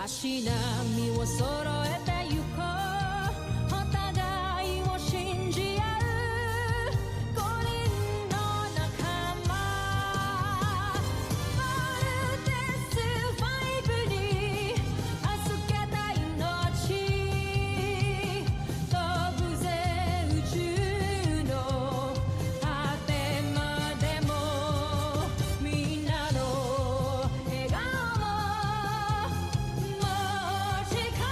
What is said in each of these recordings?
足並みを揃えてゆこうお互いを信じ合う五人の仲間ボルテス5に預けた命飛ぶぜ宇宙の果てまでもみんなの笑顔も持ち帰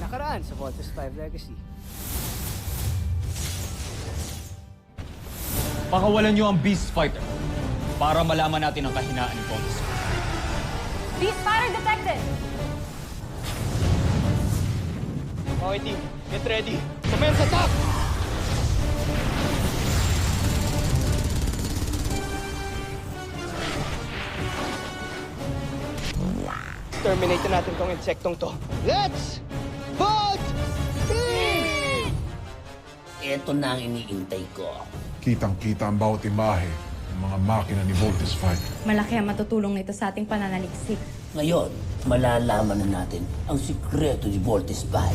Nakaraan sa Voltes 5 Legacy. Pakawalan niyo ang Beast Fighter para malaman natin ang kahinaan ni Voltes. Beast fighter detected! Okay, team. Get ready. Commence attack! Terminate na natin tong insektong to. Let's vote! Ito na ang iniintay ko. Kitang-kita ang bawat imahe ng mga makina ni Voltes 5. Malaki ang matutulong nito sa ating pananaliksik. Ngayon, malalaman na natin ang sikreto ni Voltes 5.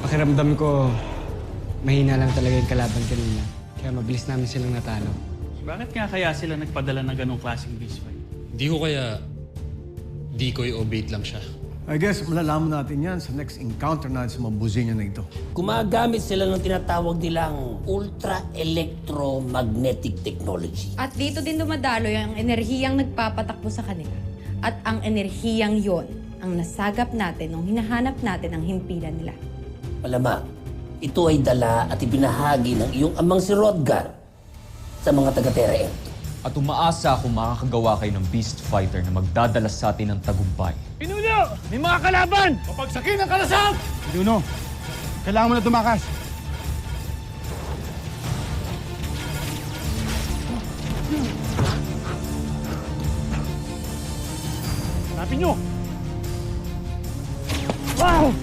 Pakiramdam ko, mahina lang talaga yung kalaban kanina. Kaya mabilis namin silang natalo. Bakit nga kaya sila nagpadala ng ganong klaseng beast fight? Di ko kaya decoy o bait lang siya. I guess malalaman natin yan sa next encounter natin sa mga buzinya na ito. Gumagamit sila ng tinatawag nilang ultra-electromagnetic technology. At dito din dumadaloy ang enerhiyang nagpapatakbo sa kanila. At ang enerhiyang yon ang nasagap natin nung hinahanap natin ang himpilan nila. Malamang, ito ay dala at ibinahagi ng iyong amang si Rodgar sa mga taga-Terra Ento. At umaasa akong makakagawa kayo ng Beast Fighter na magdadala sa atin ng tagumpay. Pinuno! May mga kalaban! Papagsakin ang kalasag! Pinuno, kailangan mo na tumakas. Hanapin nyo! Wow!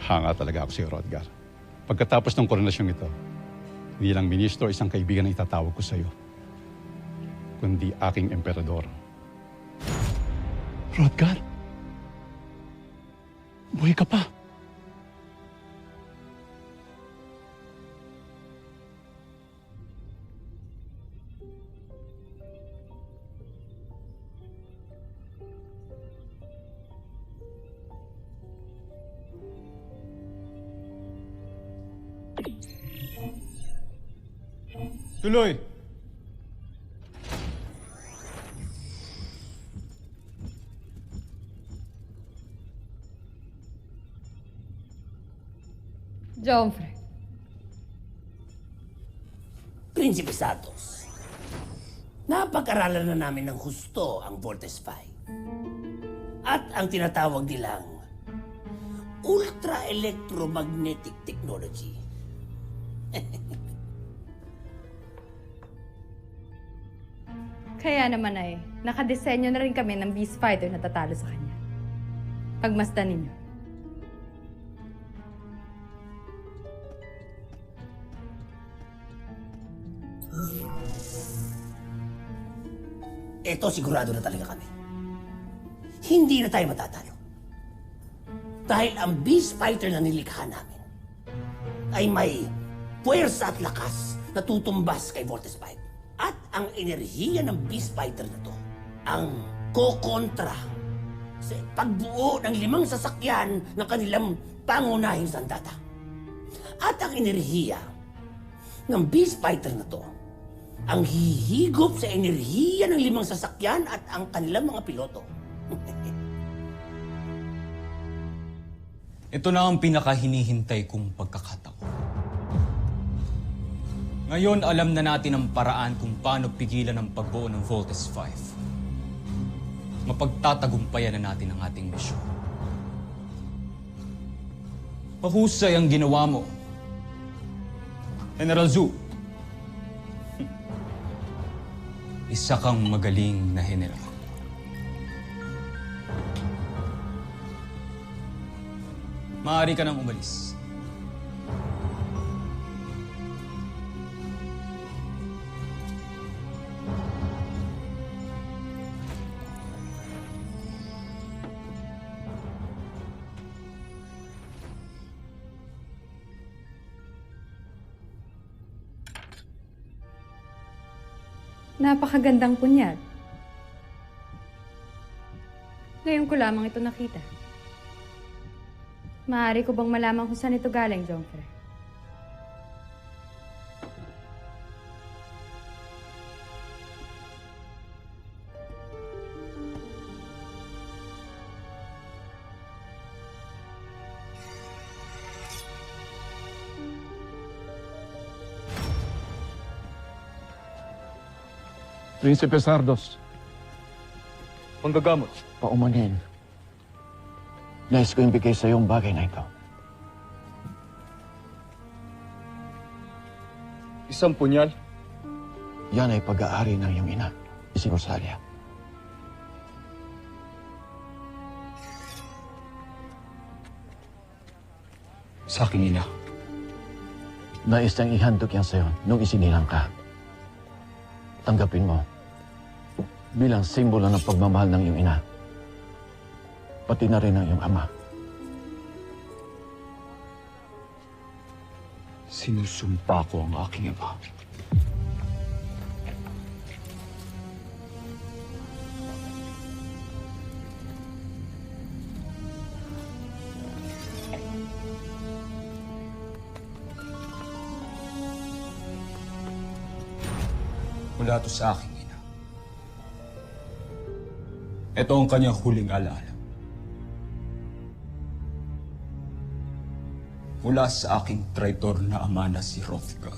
Hanga talaga ako si Rodgar. Pagkatapos ng koronasyong ito, hindi lang ministro o isang kaibigan ang itatawag ko sa'yo, kundi aking emperador. Rodgar? Buhay ka pa? Tuloy! Jomfre. Prinsipe Santos, napag-aralan na namin ng husto ang Voltes 5. At ang tinatawag nilang ultra-electromagnetic technology. Kaya naman ay, nakadesenyo na rin kami ng Beast Fighter na tatalo sa kanya. Pagmasdan ninyo. Eto, sigurado na talaga kami. Hindi na tayo matatalo. Dahil ang Beast Fighter na nilikha namin ay may puwersa at lakas na tutumbas kay Voltes 5. At ang enerhiya ng Beast Fighter na to ang kokontra sa pagbuo ng 5 sasakyan ng kanilang pangunahing sandata. At ang enerhiya ng Beast Fighter na to ang hihigop sa enerhiya ng 5 sasakyan at ang kanilang mga piloto. Ito na ang pinakahinihintay kong pagkakataon. Ngayon, alam na natin ang paraan kung paano pigilan ang pagbuo ng Voltes 5. Mapagtatagumpayan na natin ang ating misyon. Mahusay ang ginawa mo, General Zhu. Isa kang magaling na general. Maaari ka nang umalis. Napakagandang punyal. Ngayon ko lamang ito nakita. Maaari ko bang malaman kung saan ito galing, Jongfer? Prinsipe Sardos. Manggagamot. Paumanin. Nais ko ibigay sa iyong bagay na ito. Isang punyal? Yan ay pag-aari ng iyong ina, si Rosalia. Sa aking ina. Nais niyang ihandog yan sa'yo nung isinilang ka. Tanggapin mo bilang simbolo ng pagmamahal ng iyong ina. Pati na rin ng iyong ama. Sinusumpa ko ang aking ama. Mula to sa aking ina. Ito ang kanyang huling alaala. Mula sa aking traitor na ama na si Hrothgar.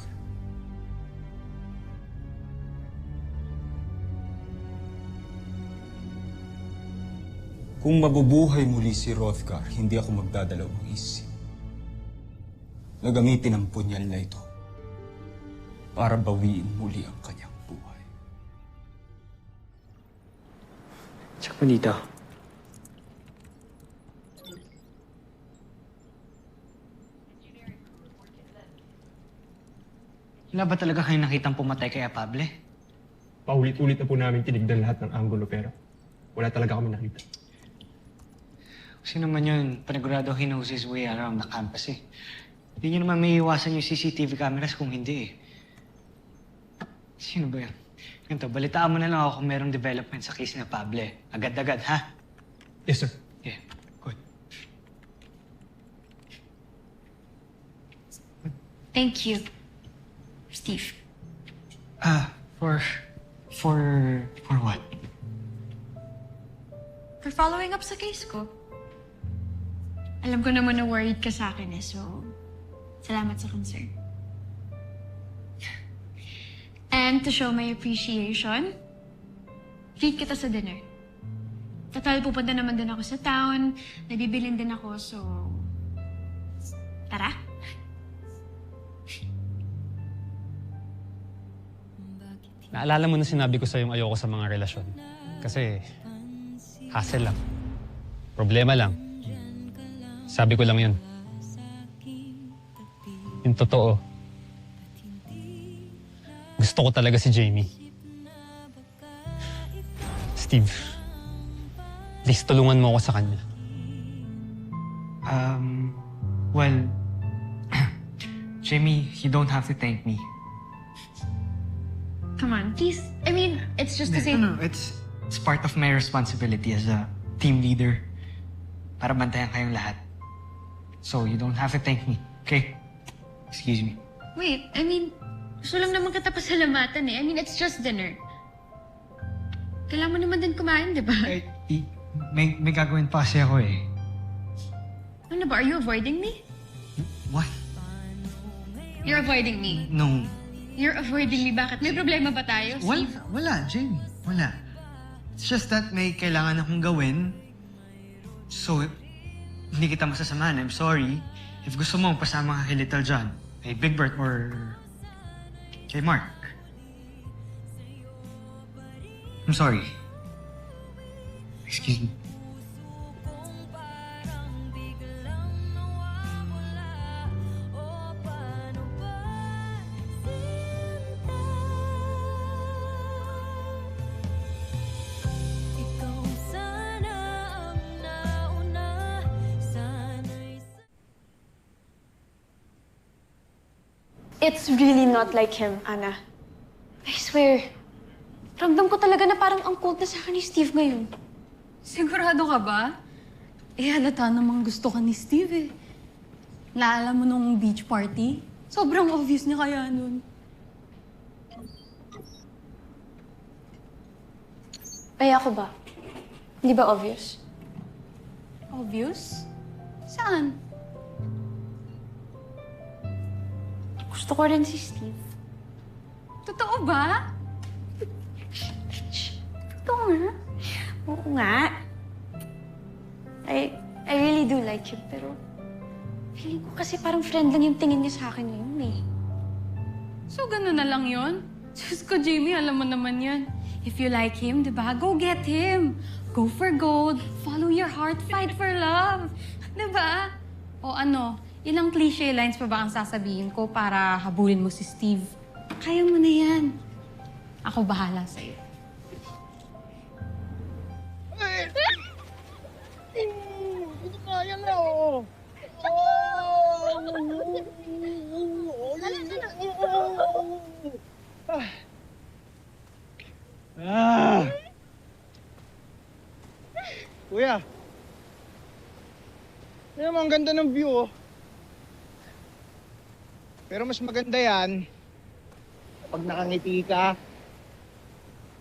Kung mabubuhay muli si Hrothgar, hindi ako magdadalawang isip na gamitin ang punyal na ito para bawiin muli ang kanyang buhay. Check mo dito. Wala ba talaga kayong nakitang pumatay kay Apable? Paulit-ulit na po namin tinignan lahat ng anggulo pero wala talaga kami nakita. Kasi naman yun, panigurado he knows his way around the campus eh. Hindi nyo naman may iwasan yung CCTV cameras kung hindi eh. Sino ba yun? Ganito, balitaan mo na lang ako kung merong development sa case ni Apable. Agad-agad, ha? Yes, sir. Yeah, good. Thank you, Steve. For what? For following up sa case ko. Alam ko naman na worried ka sa akin eh, so salamat sa concern. And to show my appreciation, treat kita sa dinner. Total, pupunta naman din ako sa town, nabibilin din ako, so tara. Naalala mo na sinabi ko sa'yong ayoko sa mga relasyon. Kasi hassle lang. Problema lang. Sabi ko lang yun. Yung totoo. Gusto ko talaga si Jamie. Steve, please tulungan mo ako sa kanya. Well, Jamie, you don't have to thank me. Come on, please. I mean, it's just to say... No, it's part of my responsibility as a team leader para bantayan kayong lahat. So, you don't have to thank me, okay? Excuse me. Wait, I mean, gusto lang naman kita pasalamatan eh. I mean, it's just dinner. Kailangan mo naman din kumain, di ba? May gagawin pa kasi ako eh. Ano Ano ba? Are you avoiding me? What? You're avoiding me. No. You're avoiding me. Bakit? May problema ba tayo, Steve? Wala, Jamie. Wala. It's just that may kailangan akong gawin. So, hindi kita masasamahan. I'm sorry. If gusto mo, pasama ka kay Little John, kay Big Bert, or kay Mark. I'm sorry. Excuse me. Ikaw sana ang nauna, sana'y It's really not like him, Anna. I swear. Ramdam ko talaga na parang ang cold na sa akin ni Steve ngayon. Sigurado ka ba? Eh, halata namang gusto ka ni Steve eh. Naalala mo nung beach party? Sobrang obvious niya kaya nun. Ay, ako ba? Hindi ba obvious? Obvious? Saan? Gusto ko rin si Steve. Totoo ba? Totoo nga. Oo nga. I really do like him, pero feeling ko kasi parang friend lang yung tingin niya sa akin ngayon eh. So, gano'n na lang yon? Diyos ko, Jamie, alam mo naman yan. If you like him, di ba? Go get him. Go for gold. Follow your heart. Fight for love. Di ba? O ano, ilang cliche lines pa ba ang sasabihin ko para habulin mo si Steve? Kaya mo na yan. Ako bahala sa'yo. Hindi kaya na, oo. Kuya. Ano naman, ang ganda ng view, oh. Pero mas maganda yan pag nakangiti ka.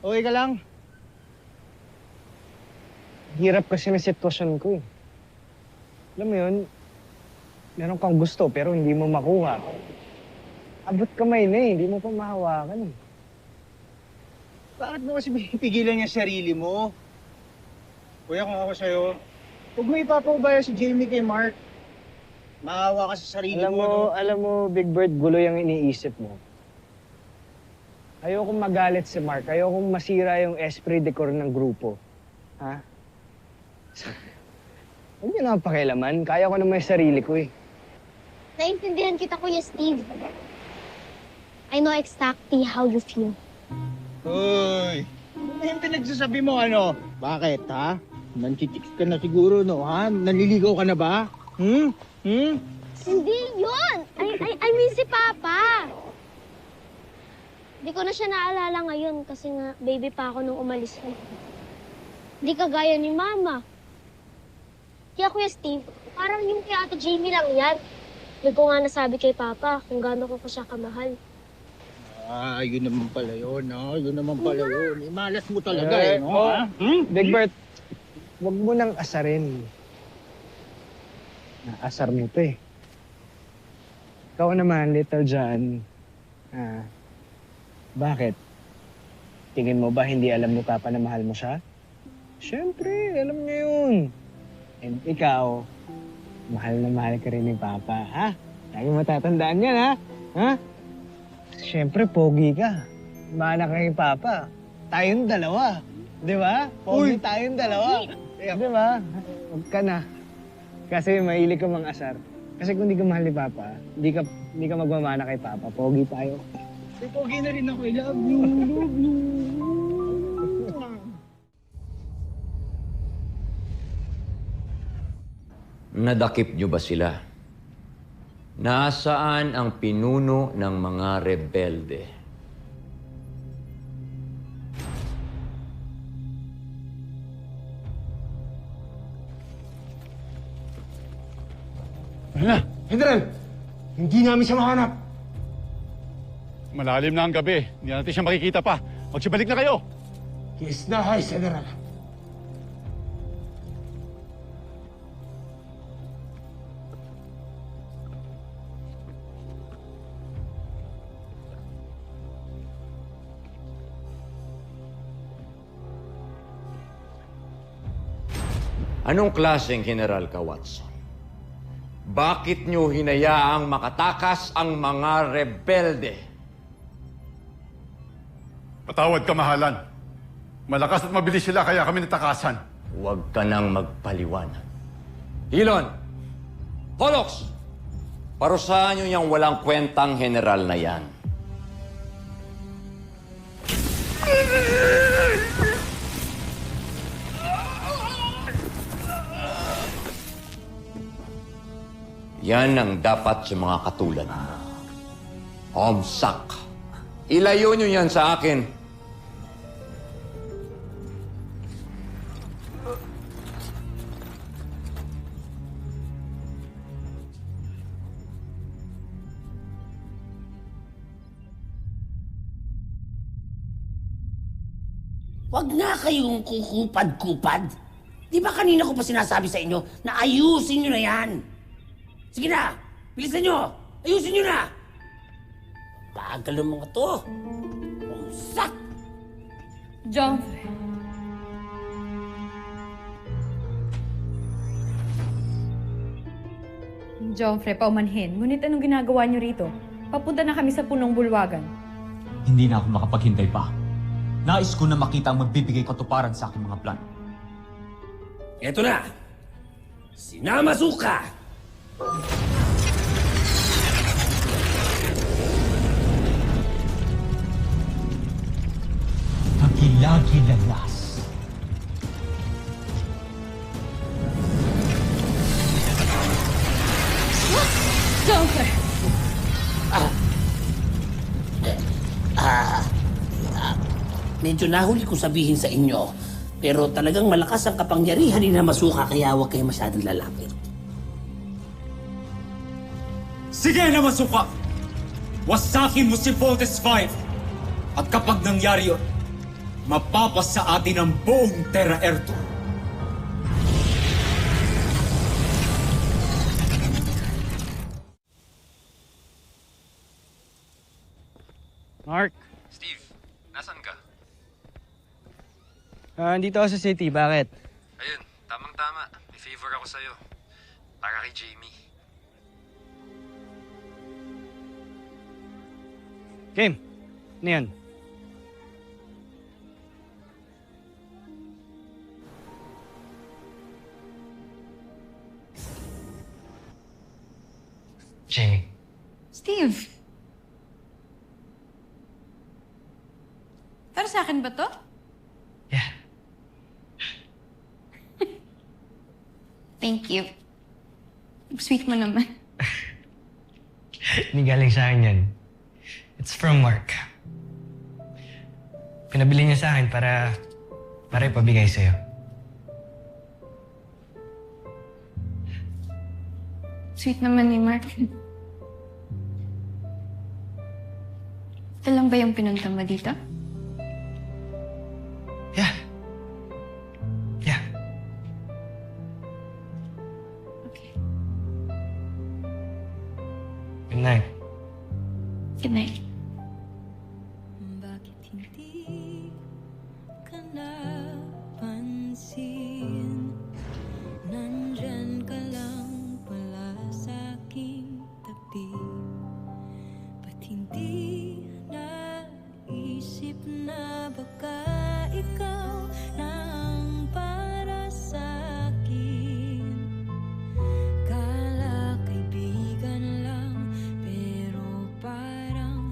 Okay ka lang? Hirap kasi ng sitwasyon ko eh. Alam mo yun, meron kang gusto pero hindi mo makuha. Abot kamay na eh, hindi mo pa mahawakan eh. Bakit mo kasi pigilan niya sarili mo? Kuya, kung ako sa'yo, huwag mo ipapaubaya si Jamie kay Mark. Maawa ka sa sarili mo. Alam mo, Big Bird, gulo yung iniisip mo. Ayokong magalit si Mark. Ayokong masira yung esprit de corps ng grupo. Ha? Huwag niyo naman pakialaman. Kaya ko naman yung sarili ko eh. Naintindihan kita, Kuya Steve. I know exactly how you feel. Hoy! Ano yung pinagsasabi mo, ano? Bakit, ha? Nanchichicks ka na siguro, no, ha? Nanliligaw ka na ba? Hindi yun! I mean si Papa! Hindi ko na siya naalala ngayon kasi nga baby pa ako nung umalis ko. Hindi kagaya ni Mama. Kaya Kuya Steve, parang yung kay Ate Jamie lang yan. Hindi ko nga nasabi kay Papa kung gaano ko siya kamahal. Ah, yun naman pala yun, no? Yun naman pala yun. Imalas mo talaga, eh, no? Ha? Big Bert, huwag mo nang asarin. Naasar mo to, eh. Ikaw naman, Little John. Bakit? Tingin mo ba hindi alam ni Papa na mahal mo siya? Siyempre, alam niya yun. And ikaw, mahal na mahal ka rin ni Papa, ha? Lagi matatandaan yan, ha? Ha? Siyempre, pogi ka. Mana ka kay Papa. Tayong dalawa. Di ba? Pogi tayong dalawa. Di ba? Huwag ka na. Kasi mahilig ka mang asar. Kasi kung di ka mahal ni Papa, di ka magmamana kay Papa. Pogi tayo. Pogi na rin ako. I love you. Love you. Nadakip niyo ba sila? Nasaan ang pinuno ng mga rebelde? Hala, General! Hindi namin siya mahanap. malalim na ang gabi. Hindi natin siya makikita pa. Magsibalik na kayo! Yes na, High General. Anong klaseng general ka, Watson? Bakit niyo hinayaang makatakas ang mga rebelde? Patawad ka, mahalan. Malakas at mabilis sila kaya kami natakasan. Huwag ka nang magpaliwanag. Hilon! Holox! Parusahan niyo yung walang kwentang general na yan. Yan ang dapat sa mga katulad mo. Omsak. Ilayo niyo yan sa akin. Huwag na kayong kukupad-kupad. Di ba kanina ko pa sinasabi sa inyo na ayusin nyo na yan? Sige na! Bilisan nyo! Ayusin nyo na! Bagal ang mga to. Umsak! Joffrey. Joffrey, paumanhin. Ngunit anong ginagawa niyo rito? Papunta na kami sa punong bulwagan. Hindi na ako makapaghintay pa. Nais ko na makita ang magbibigay katuparan sa aking mga plan. Eto na! Sinamasuka! Pagilagilalas. Joffrey! Medyo nahuli ko sabihin sa inyo, pero talagang malakas ang kapangyarihan ni Namasuka kaya huwag kayo masyadong lalapit. Sige, Namasuka! Wasakin mo si Voltes 5! At kapag nangyari yun, mapapas sa atin ang buong Terra Erto. Mark, Steve, nasan ka? Nandito ako sa city. Bakit? Ayun, tamang-tama. May favor ako sa'yo. Para kay Jamie. Kim, ano yan? Jamie. Steve! Para sa akin ba to? Thank you. Sweet mo naman. Hindi galing sa akin yan. It's from Mark. Pinabili niya sa akin para ipabigay sa'yo. Sweet naman ni Mark. Ito lang ba yung pinunta mo dito? Yeah. Good night. Good night. Bakit hindi ka napansin? Nandyan ka lang pala sa aking tabi. Ba't hindi naisip na baka ikaw na ang para sa akin? Kala kaibigan lang, pero parang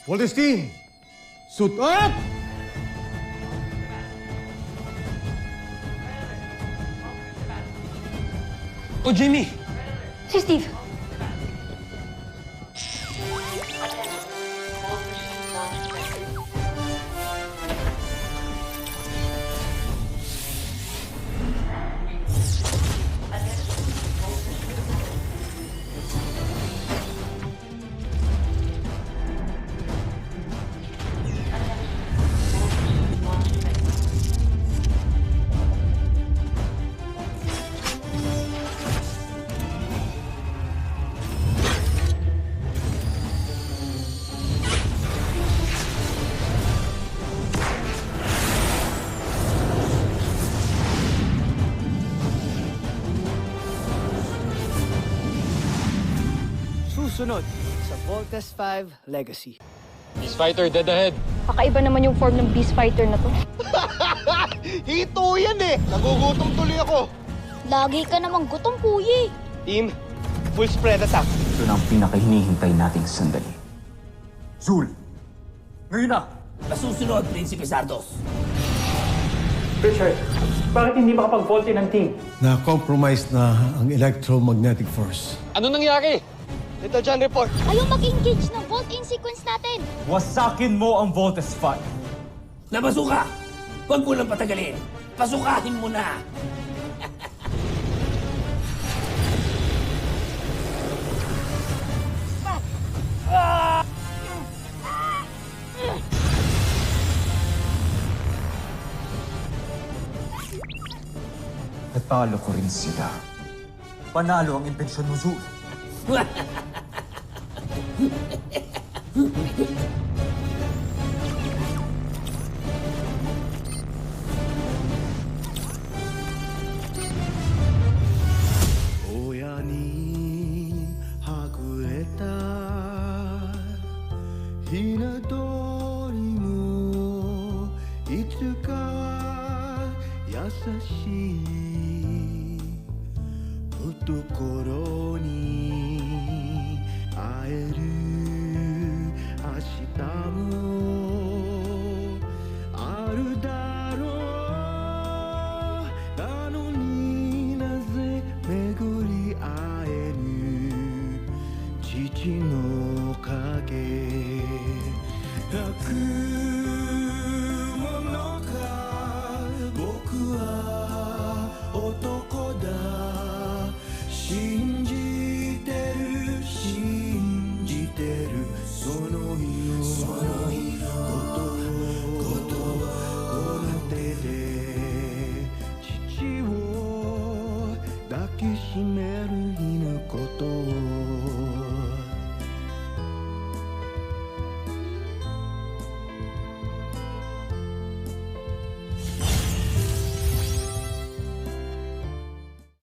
Waldestein! Suit up! Oh, Jamie! Si Steve. Susunod sa Voltes 5 Legacy. Beast Fighter, dead ahead. Kakaiba naman yung form ng Beast Fighter na to. Hito yan eh! Nagugutom tuloy ako! Lagi ka namang gutom, kuya. Team, full spread attack. Ito na ang pinakahinihintay nating sandali. Zul! Ngayon na! Masusunod, Prinsipe Sardos. Richard, bakit hindi makapag-volte ng team? Na-compromise na ang electromagnetic force. Ano nangyari? Little John report. Ayaw mag-engage ng vault-in sequence natin. Wasakin mo ang Voltes 5. Nabasuka! Huwag mo lang patagalin. Pasukahin mo na! Natalo ko rin sila. Panalo ang impensyon mo, Zul.